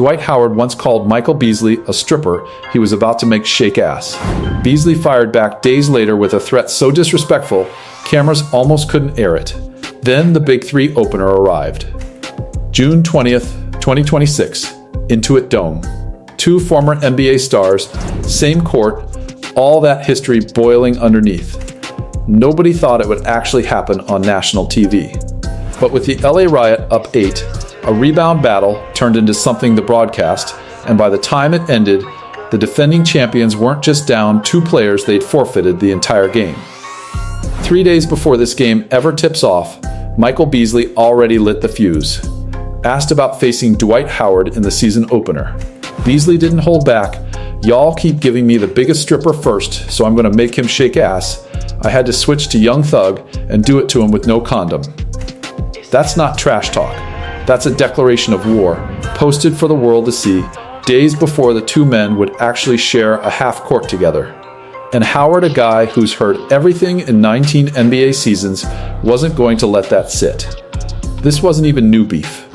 Dwight Howard once called Michael Beasley a stripper he was about to make shake ass. Beasley fired back days later with a threat so disrespectful, cameras almost couldn't air it. Then the Big Three opener arrived. June 20th, 2026, Intuit Dome. Two former NBA stars, same court, all that history boiling underneath. Nobody thought it would actually happen on national TV. But with the LA Riot up 8, a rebound battle turned into something to broadcast, and by the time it ended, the defending champions weren't just down 2 players, they'd forfeited the entire game. 3 days before this game ever tips off, Michael Beasley already lit the fuse. Asked about facing Dwight Howard in the season opener, Beasley didn't hold back. "Y'all keep giving me the biggest stripper first, so I'm gonna make him shake ass. I had to switch to Young Thug and do it to him with no condom." That's not trash talk. That's a declaration of war, posted for the world to see, days before the two men would actually share a half court together. And Howard, a guy who's heard everything in 19 NBA seasons, wasn't going to let that sit. This wasn't even new beef.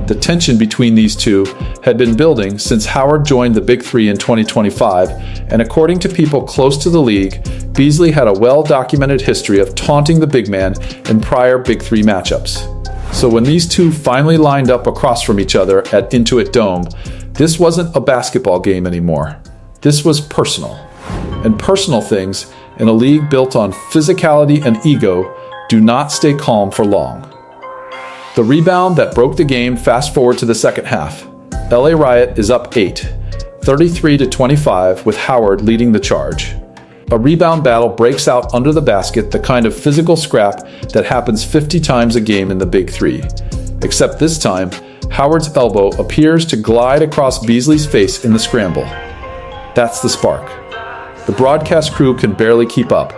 The tension between these two had been building since Howard joined the Big Three in 2025, and according to people close to the league, Beasley had a well-documented history of taunting the big man in prior Big Three matchups. So when these two finally lined up across from each other at Intuit Dome, this wasn't a basketball game anymore. This was personal. And personal things, in a league built on physicality and ego, do not stay calm for long. The rebound that broke the game. Fast forward to the second half. LA Riot is up 8, 33-25, with Howard leading the charge. A rebound battle breaks out under the basket, the kind of physical scrap that happens 50 times a game in the Big Three. Except this time, Howard's elbow appears to glide across Beasley's face in the scramble. That's the spark. The broadcast crew can barely keep up.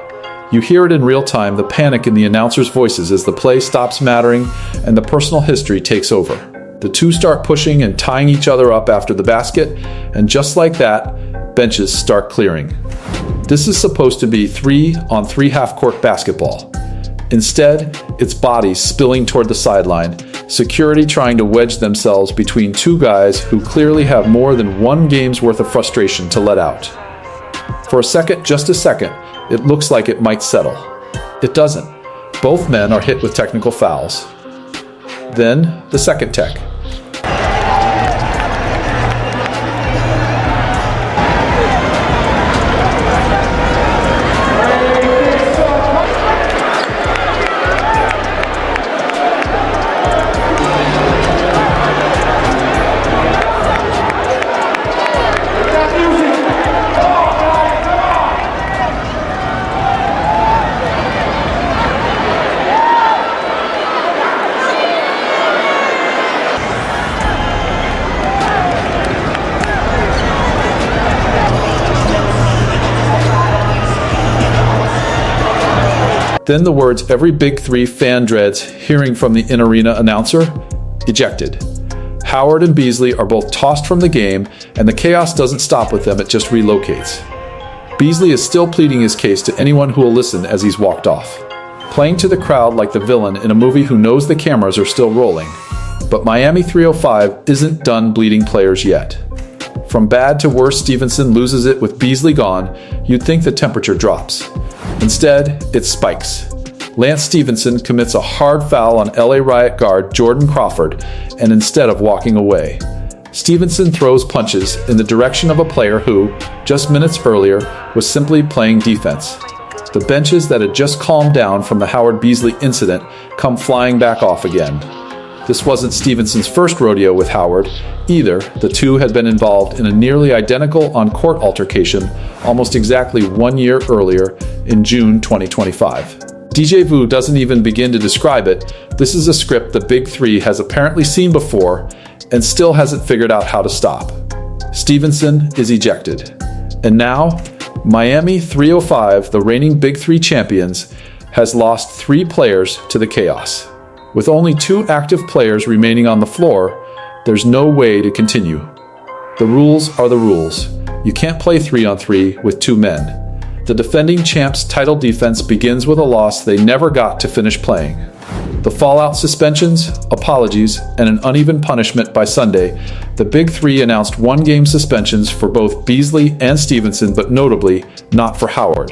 You hear it in real time, the panic in the announcers' voices as the play stops mattering and the personal history takes over. The two start pushing and tying each other up after the basket, and just like that, benches start clearing. This is supposed to be 3-on-3 half-court basketball. Instead, it's bodies spilling toward the sideline, security trying to wedge themselves between two guys who clearly have more than one game's worth of frustration to let out. For a second, just a second, it looks like it might settle. It doesn't. Both men are hit with technical fouls. Then, the second tech. Then the words every Big Three fan dreads hearing from the in-arena announcer: ejected. Howard and Beasley are both tossed from the game, and the chaos doesn't stop with them, it just relocates. Beasley is still pleading his case to anyone who will listen as he's walked off, playing to the crowd like the villain in a movie who knows the cameras are still rolling. But Miami 305 isn't done bleeding players yet. From bad to worse, Stevenson loses it with Beasley gone. You'd think the temperature drops. Instead, it spikes. Lance Stevenson commits a hard foul on LA Riot guard Jordan Crawford, and instead of walking away, Stevenson throws punches in the direction of a player who, just minutes earlier, was simply playing defense. The benches that had just calmed down from the Howard Beasley incident come flying back off again. This wasn't Stevenson's first rodeo with Howard either. The two had been involved in a nearly identical on-court altercation almost exactly 1 year earlier in June 2025. DJ Vu doesn't even begin to describe it. This is a script the Big Three has apparently seen before and still hasn't figured out how to stop. Stevenson is ejected. And now, Miami 305, the reigning Big Three champions, has lost 3 players to the chaos. With only 2 active players remaining on the floor, there's no way to continue. The rules are the rules. You can't play 3-on-3 with 2 men. The defending champs' title defense begins with a loss they never got to finish playing. The fallout: suspensions, apologies, and an uneven punishment. By Sunday, the Big Three announced one-game suspensions for both Beasley and Stevenson, but notably not for Howard.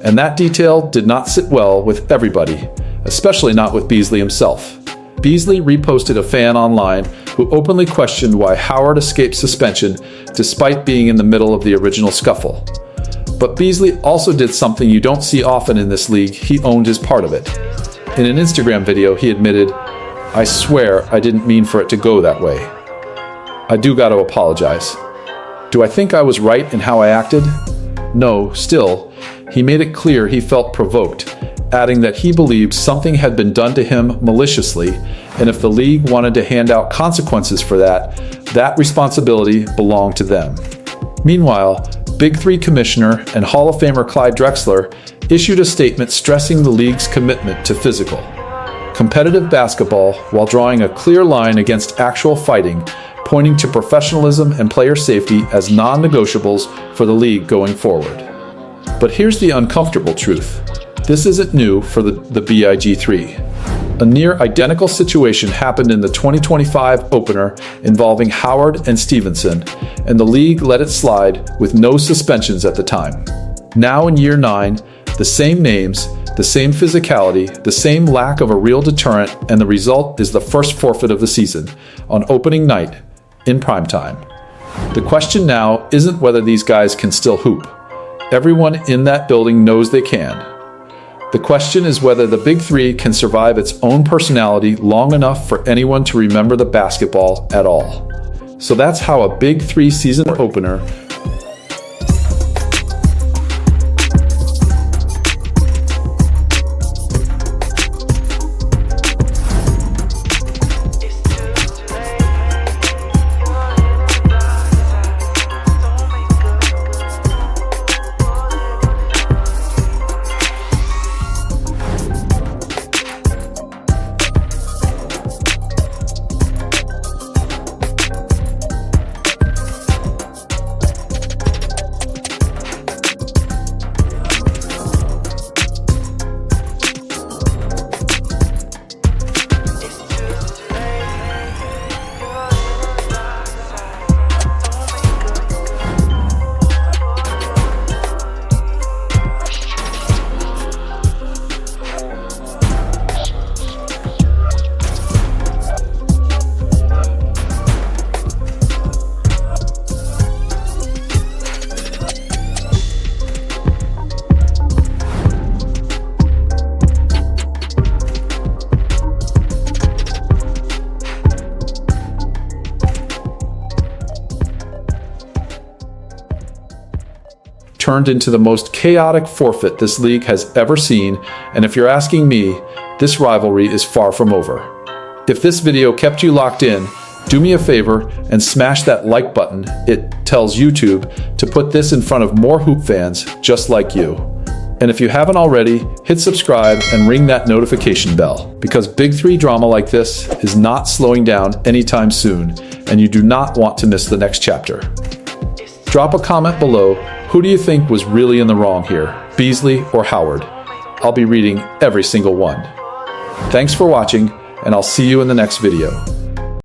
And that detail did not sit well with everybody, especially not with Beasley himself. Beasley reposted a fan online who openly questioned why Howard escaped suspension despite being in the middle of the original scuffle. But Beasley also did something you don't see often in this league. He owned his part of it. In an Instagram video, he admitted, "I swear I didn't mean for it to go that way. I do got to apologize. Do I think I was right in how I acted? No, still." He made it clear he felt provoked, adding that he believed something had been done to him maliciously, and if the league wanted to hand out consequences for that, that responsibility belonged to them. Meanwhile, Big Three Commissioner and Hall of Famer Clyde Drexler issued a statement stressing the league's commitment to physical, competitive basketball while drawing a clear line against actual fighting, pointing to professionalism and player safety as non-negotiables for the league going forward. But here's the uncomfortable truth. This isn't new for the BIG3. A near identical situation happened in the 2025 opener involving Howard and Stevenson, and the league let it slide with no suspensions at the time. Now in year 9, the same names, the same physicality, the same lack of a real deterrent, and the result is the first forfeit of the season on opening night in primetime. The question now isn't whether these guys can still hoop. Everyone in that building knows they can. The question is whether the Big Three can survive its own personality long enough for anyone to remember the basketball at all. So that's how a Big Three season opener turned into the most chaotic forfeit this league has ever seen, and if you're asking me, this rivalry is far from over. If this video kept you locked in, do me a favor and smash that like button. It tells YouTube to put this in front of more hoop fans just like you. And if you haven't already, hit subscribe and ring that notification bell, because Big Three drama like this is not slowing down anytime soon, and you do not want to miss the next chapter. Drop a comment below. Who do you think was really in the wrong here, Beasley or Howard? I'll be reading every single one. Thanks for watching, and I'll see you in the next video.